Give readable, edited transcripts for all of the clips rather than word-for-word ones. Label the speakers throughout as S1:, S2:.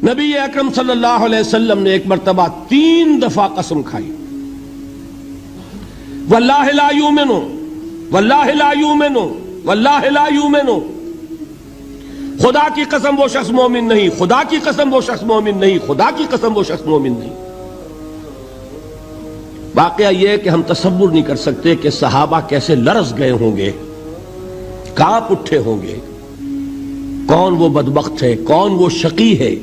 S1: نبی اکرم صلی اللہ علیہ وسلم نے ایک مرتبہ 3 دفعہ قسم کھائی، واللہ لا یؤمنو، واللہ لا یؤمنو، واللہ لا یؤمنو، خدا کی قسم وہ شخص مومن نہیں، خدا کی قسم وہ شخص مومن نہیں، خدا کی قسم وہ شخص مومن نہیں۔ واقعہ یہ ہے کہ ہم تصور نہیں کر سکتے کہ صحابہ کیسے لرز گئے ہوں گے، کانپ اٹھے ہوں گے، کون وہ بدبخت ہے، کون وہ شقی ہے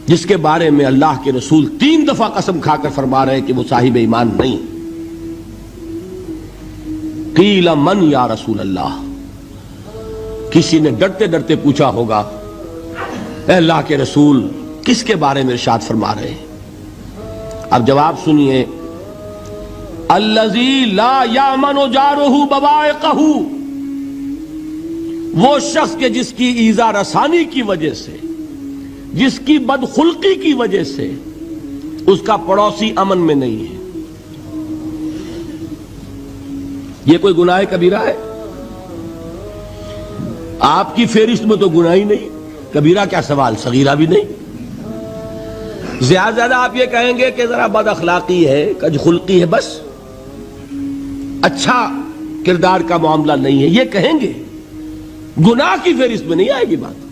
S1: جس کے بارے میں اللہ کے رسول 3 دفعہ قسم کھا کر فرما رہے ہیں کہ وہ صاحب ایمان نہیں۔ قیل من یا رسول اللہ، کسی نے ڈرتے ڈرتے پوچھا ہوگا اے اللہ کے رسول کس کے بارے میں ارشاد فرما رہے ہیں؟ اب جواب سنیے، الذی لا یامن جارہ بوائقہ، وہ شخص کے جس کی ایذا رسانی کی وجہ سے، جس کی بدخلقی کی وجہ سے اس کا پڑوسی امن میں نہیں ہے۔ یہ کوئی گناہ کبیرہ ہے؟ آپ کی فہرست میں تو گناہ ہی نہیں، کبیرہ کیا سوال، صغیرہ بھی نہیں۔ زیادہ آپ یہ کہیں گے کہ ذرا بد اخلاقی ہے، کج خلقی ہے، بس اچھا کردار کا معاملہ نہیں ہے، یہ کہیں گے، گناہ کی فہرست میں نہیں آئے گی بات۔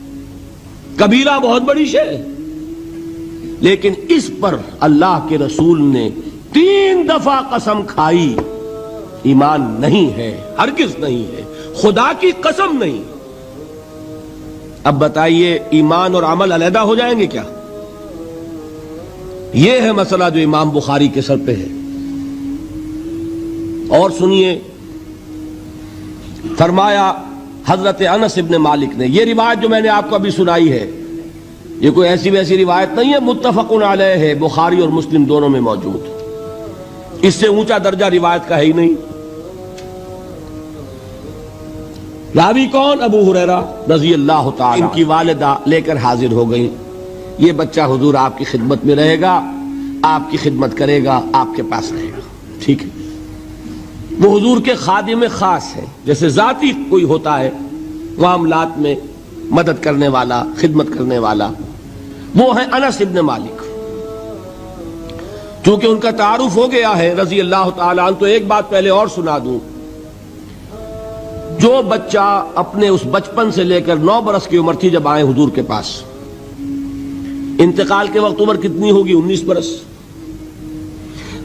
S1: کبیرہ بہت بڑی شے ہے، لیکن اس پر اللہ کے رسول نے 3 دفعہ قسم کھائی، ایمان نہیں ہے، ہرگز نہیں ہے، خدا کی قسم نہیں۔ اب بتائیے ایمان اور عمل علیحدہ ہو جائیں گے کیا؟ یہ ہے مسئلہ جو امام بخاری کے سر پہ ہے۔ اور سنیے، فرمایا حضرت انس ابن مالک نے، یہ روایت جو میں نے آپ کو ابھی سنائی ہے یہ کوئی ایسی ویسی روایت نہیں ہے، متفق علیہ ہے، بخاری اور مسلم دونوں میں موجود، اس سے اونچا درجہ روایت کا ہے ہی نہیں۔ راوی کون؟ ابو ہریرہ رضی اللہ تعالی، ان کی والدہ لے کر حاضر ہو گئیں، یہ بچہ حضور آپ کی خدمت میں رہے گا، آپ کی خدمت کرے گا، آپ کے پاس رہے گا، ٹھیک ہے۔ وہ حضور کے خادم خاص ہے، جیسے ذاتی کوئی ہوتا ہے معاملات میں مدد کرنے والا، خدمت کرنے والا، وہ ہیں انس ابن مالک۔ چونکہ ان کا تعارف ہو گیا ہے رضی اللہ تعالیٰ عنہ، تو ایک بات پہلے اور سنا دوں، جو بچہ اپنے اس بچپن سے لے کر 9 برس کی عمر تھی جب آئے حضور کے پاس، انتقال کے وقت عمر کتنی ہوگی؟ 19 برس،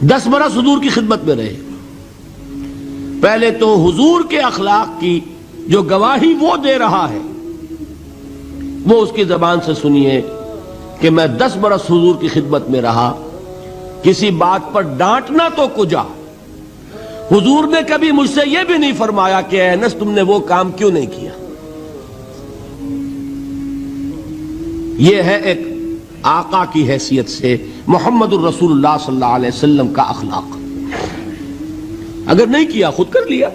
S1: 10 برس حضور کی خدمت میں رہے۔ پہلے تو حضور کے اخلاق کی جو گواہی وہ دے رہا ہے وہ اس کی زبان سے سنیے کہ میں 10 برس حضور کی خدمت میں رہا، کسی بات پر ڈانٹنا تو کجا، حضور نے کبھی مجھ سے یہ بھی نہیں فرمایا کہ اے انس تم نے وہ کام کیوں نہیں کیا۔ یہ ہے ایک آقا کی حیثیت سے محمد الرسول اللہ صلی اللہ علیہ وسلم کا اخلاق۔ اگر نہیں کیا خود کر لیا،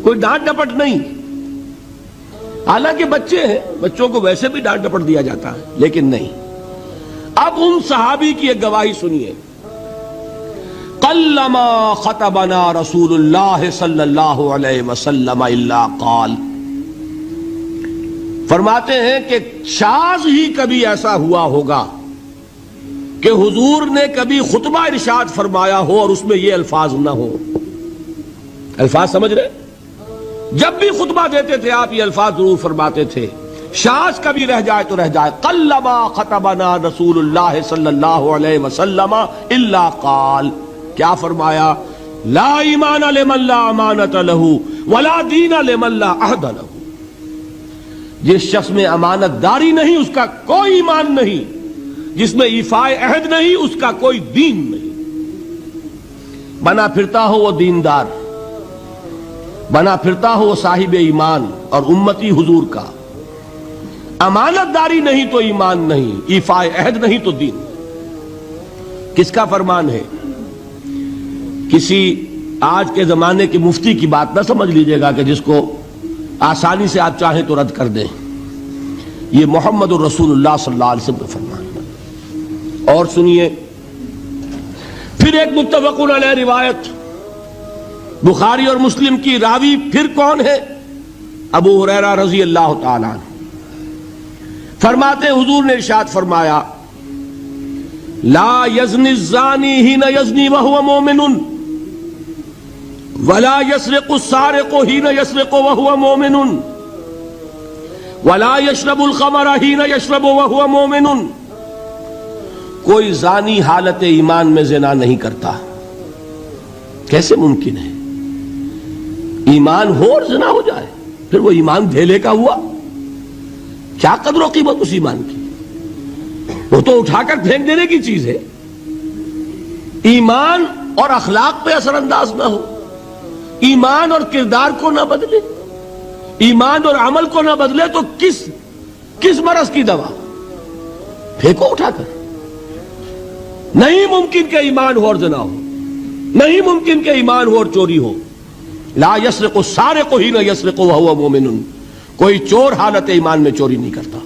S1: کوئی ڈانٹ ڈپٹ نہیں، حالانکہ بچے ہیں، بچوں کو ویسے بھی ڈانٹ ڈپٹ دیا جاتا ہے، لیکن نہیں۔ اب ان صحابی کی ایک گواہی سنیے، قلما خطبنا رسول اللہ صلی اللہ علیہ وسلم الا قال، فرماتے ہیں کہ شاذ ہی کبھی ایسا ہوا ہوگا کہ حضور نے کبھی خطبہ ارشاد فرمایا ہو اور اس میں یہ الفاظ نہ ہو۔ الفاظ سمجھ رہے؟ جب بھی خطبہ دیتے تھے آپ یہ الفاظ ضرور فرماتے تھے، شاذ کبھی رہ جائے تو رہ جائے، قلما خطبنا رسول اللہ صلی اللہ علیہ وسلم الا قال، کیا فرمایا؟ لا ایمان لمن لا امانت لہ ولا دین لمن لا عہد لہ، جس شخص میں امانت داری نہیں اس کا کوئی ایمان نہیں، جس میں ایفائے عہد نہیں اس کا کوئی دین نہیں۔ بنا پھرتا ہو وہ دیندار، بنا پھرتا ہو وہ صاحب ایمان اور امتی حضور کا، امانت داری نہیں تو ایمان نہیں، ایفائے عہد نہیں تو دین۔ کس کا فرمان ہے؟ کسی آج کے زمانے کے مفتی کی بات نہ سمجھ لیجئے گا کہ جس کو آسانی سے آپ چاہیں تو رد کر دیں، یہ محمد الرسول اللہ صلی اللہ علیہ وسلم کا فرمان۔ اور سنیے پھر ایک متفق علیہ روایت بخاری اور مسلم کی، راوی پھر کون ہے؟ ابو ہریرہ رضی اللہ تعالیٰ عنہ۔ فرماتے حضور نے ارشاد فرمایا لا یزنی الزانی حین یزنی وہو مومن ولا یسرق السارق حین یسرق وہو مومن ولا یشرب الخمر حین یشرب وہو مومن. کوئی زانی حالت ایمان میں زنا نہیں کرتا. کیسے ممکن ہے؟ ایمان ہو اور زنا ہو جائے، پھر وہ ایمان دھیلے کا ہوا؟ کیا قدر و قیمت اس ایمان کی؟ وہ تو اٹھا کر پھینک دینے کی چیز ہے. ایمان اور اخلاق پہ اثر انداز نہ ہو، ایمان اور کردار کو نہ بدلے، ایمان اور عمل کو نہ بدلے تو کس مرض کی دوا؟ پھینکو اٹھا کر. نہیں ممکن کہ ایمان ہو اور زنا ہو، نہیں ممکن کہ ایمان ہو اور چوری ہو. لا یسرق السارق حین یسرق وہو مومن. کوئی چور حالت ایمان میں چوری نہیں کرتا.